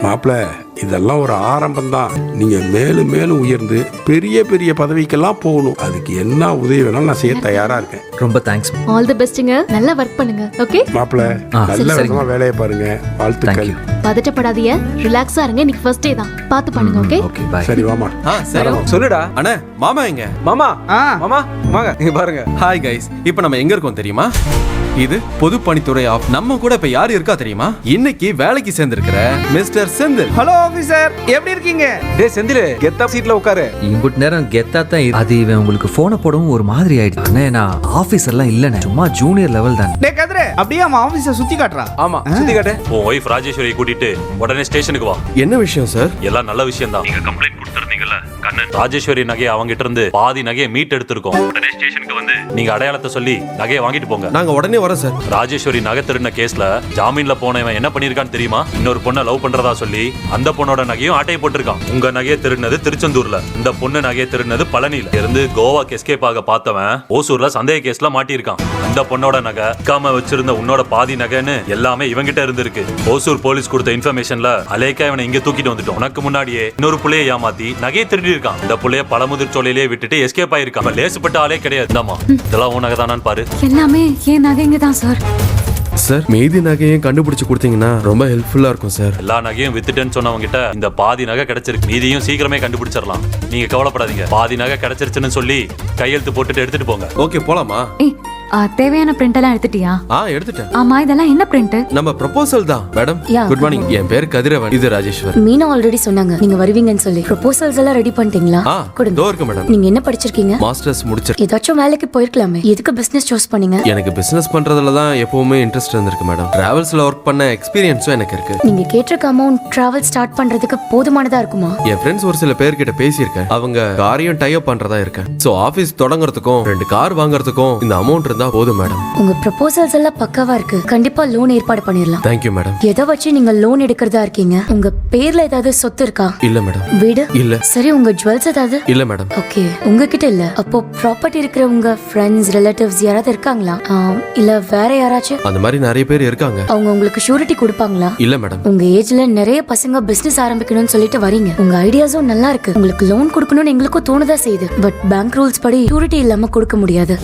மாப்பிள்ள, இதெல்லாம் ஒரு ஆரம்பம் தான். நீங்க மேலும் மேலும் உயர்ந்து பெரிய பெரிய பதவிக்கெல்லாம் போகணும். அதுக்கு என்ன உதவி வேணாலும் நான் செய்ய தயாரா இருக்கேன். ரொம்ப தேங்க்ஸ். All the பெஸ்ட்ங்க. நல்லா ஒர்க் பண்ணுங்க. ஓகே மாப்பிள்ள, நல்ல விதமா வேலையை பாருங்க. வாழ்த்துக்கள். பதட்டப்படாதீங்க, ரிலாக்ஸா இருங்க. இன்னைக்கு ஃபர்ஸ்ட் டே தான். பார்த்து பண்ணுங்க. Okay okay bye. சரி வாமா. சரி சொல்லுடா. அண்ணே மாமா எங்க? மாமா மாமா வாங்க இங்க பாருங்க. ஹாய் கைஸ், இப்போ நம்ம எங்க இருக்கோம் தெரியுமா? இது பொதுப்பணித்துறை ஆஃப். நம்ம கூட இப்ப யாரு இருக்கா தெரியுமா? இன்னைக்கு வேலைக்கு சேர்ந்திருக்கிற மிஸ்டர் செந்தில். ஹலோ ஆபீசர், எப்படி இருக்கீங்க? டேய் செந்தில், கெத்தா சீட்ல உட்காரு. இம்புட் நேரம் கெத்தா தான் அது. இவன் உங்களுக்கு போனை போடவும் ஒரு மாதிரி ஆயிடுச்சு. அண்ணே நான் ஆபீசர்லாம் இல்லண்ணே, சும்மா ஜூனியர் லெவல் தான். டேய் கதிரே, அப்படியே அவன் ஆபீஸை சுத்தி காட்டுறா. ஆமா சுத்தி காட்டு. உன் ஒய்ஃப் ராஜேஸ்வரியை கூட்டிட்டு உடனே ஸ்டேஷனுக்கு வா. என்ன விஷயம் சார்? எல்லாம் நல்ல விஷயம் தான். நீங்க கம்ப்ளைண்ட் கொடுத்திருந்தீங்கல்ல கண்ணன், ராஜேஸ்வரி நகையை அவங்க கிட்ட இருந்து பாதி நகையை மீட் எடுத்திருக்கோம். உடனே ஸ்டேஷனுக்கு வந்து நீங்க அடையாளத்தை சொல்லி நகையை வாங்கிட்டு போங்க. நாங்க உடனே வரோம் சார். ராஜேஸ்வரி நகை திருடின கேஸ்ல ஜாமீன்ல போனவன் என்ன பண்ணிருக்கான்னு தெரியுமா? இன்னொரு பொண்ணை லவ் பண்றதா சொல்லி அந்த பொண்ணோட நகையும் ஆட்டையை போட்டிருக்கான். உங்க நகையை திருடினது திருச்செந்தூர்ல, இந்த பொண்ணு நகையை திருடினது பழனியில இருந்து கோவாக்கு எஸ்கேப் ஆக பார்த்தவன் ஓசூர்ல சந்தேக கேஸ்ல மாட்டியிருக்கான். இந்த பொண்ணோட நகை காம வச்சிருந்த உன்னோட பாதி நகைன்னு எல்லாமே இவங்கிட்ட இருந்திருக்கு. ஓசூர் போலீஸ் கொடுத்த இன்ஃபர்மேஷன்ல அலேக்கா இவனை இங்க தூக்கிட்டு வந்துட்டோம். உனக்கு முன்னாடியே இன்னொரு புள்ளைய ஏமாத்தி நகையை திருடி இருக்கான். இந்த புள்ளைய பழமுதிர் சோலையிலே விட்டுட்டு எஸ்கேப் ஆயிருக்கான். லேசுப்பட்ட ஆளே கிடையாது. இதெல்லாம் உன் நகை தானான்னு பாரு. எல்லாமே என் நகைங்க தான் சார். சார் மீதி நகையும் கண்டுபிடிச்சு கொடுத்தீங்கன்னா ரொம்ப ஹெல்ப்ஃபுல்லா இருக்கும் சார். எல்லா நகையும் வித்துட்டேன்னு சொன்னவங்க கிட்ட இந்த பாதி நகை கிடைச்சிருக்கு. மீதியும் சீக்கிரமே கண்டுபிடிச்சிடலாம். நீங்க கவலைப்படாதீங்க. பாதி நகை கிடைச்சிருச்சுன்னு சொல்லி கையெழுத்து போட்டுட்டு எடுத்துட்டு போங்க. ஓகே போலாமா? ஏய், தேவையான பிரிண்ட் எல்லாம் எடுத்துட்டியா? எடுத்துட்டேன். ஆமா, இதெல்லாம் என்ன பிரிண்ட்? நம்ம ப்ரொபோசல் தான் மேடம். Good morning. என் பேர் கதிரவன். இது ராஜேஸ்வர். மீனா ஆல்ரெடி சொன்னாங்க நீங்க வருவீங்கன்னு சொல்லி. ப்ரொபோசல்ஸ் எல்லாம் ரெடி பண்ணிட்டீங்களா? இதோ இருக்கு மேடம். நீங்க என்ன படிச்சிருக்கீங்க? மாஸ்டர்ஸ் முடிச்சிருக்கேன். ஏதாச்சும் வேலைக்கு போயிருக்கலாமே. எதுக்கு பிசினஸ் சூஸ் பண்ணீங்க? எனக்கு பிசினஸ் பண்றதுல தான் எப்பவுமே இன்ட்ரெஸ்ட் இருந்திருக்கு மேடம். டிராவல்ஸ்ல ஒர்க் பண்ண எக்ஸ்பீரியன்ஸும் எனக்கு இருக்கு. நீங்க கேட்டிருக்க அமௌண்ட் டிராவல் ஸ்டார்ட் பண்றதுக்கு போதுமானதா இருக்குமா? என் ஃப்ரெண்ட்ஸ் ஒரு சில பேர்கிட்ட பேசியிருக்கேன். அவங்க காரையும் டை அப் பண்றதா இருக்கேன். சோ ஆபீஸ் தொடங்குறதுக்கும் 2 கார் வாங்குறதுக்கும் இந்த அமௌண்ட் இருந்தா போதும் மேடம். உங்க ப்ரொபோசல்ஸ் எல்லாம் பக்காவா இருக்கு. கண்டிப்பா லோன் ஏற்பாடு பண்ணிடலாம். Thank you madam. எதை வச்சு நீங்க லோன் எடுக்கிறதா இருக்கீங்க? உங்க பேர்ல ஏதாவது சொத்து இருக்கா? இல்ல மேடம். வீடு இல்ல. சரி, உங்க ஜுவல்ஸ் ஏதாவது? இல்ல மேடம். ஓகே, உங்ககிட்ட இல்ல. அப்போ ப்ராப்பர்ட்டி இருக்கிற உங்க ஃப்ரெண்ட்ஸ் ரிலேட்டிவ்ஸ் யாராவது இருக்காங்களா? இல்ல வேற யாராச்சும்? அந்த மாதிரி நிறைய பேர் இருக்காங்க. அவங்க உங்களுக்கு ஷூரிட்டி கொடுப்பாங்களா? இல்ல மேடம். உங்க ஏஜ்ல நிறைய பசங்க பிசினஸ் ஆரம்பிக்கணும்னு சொல்லிட்டு வரீங்க. உங்க ஐடியாஸும் நல்லா இருக்கு. உங்களுக்கு லோன் கொடுக்கணும்னு எங்களுக்கும் தோணுதா செய்யுது. பட் பேங்க் ரூல்ஸ் படி ஷூரிட்டி இல்லாம கொடுக்க முடியாது.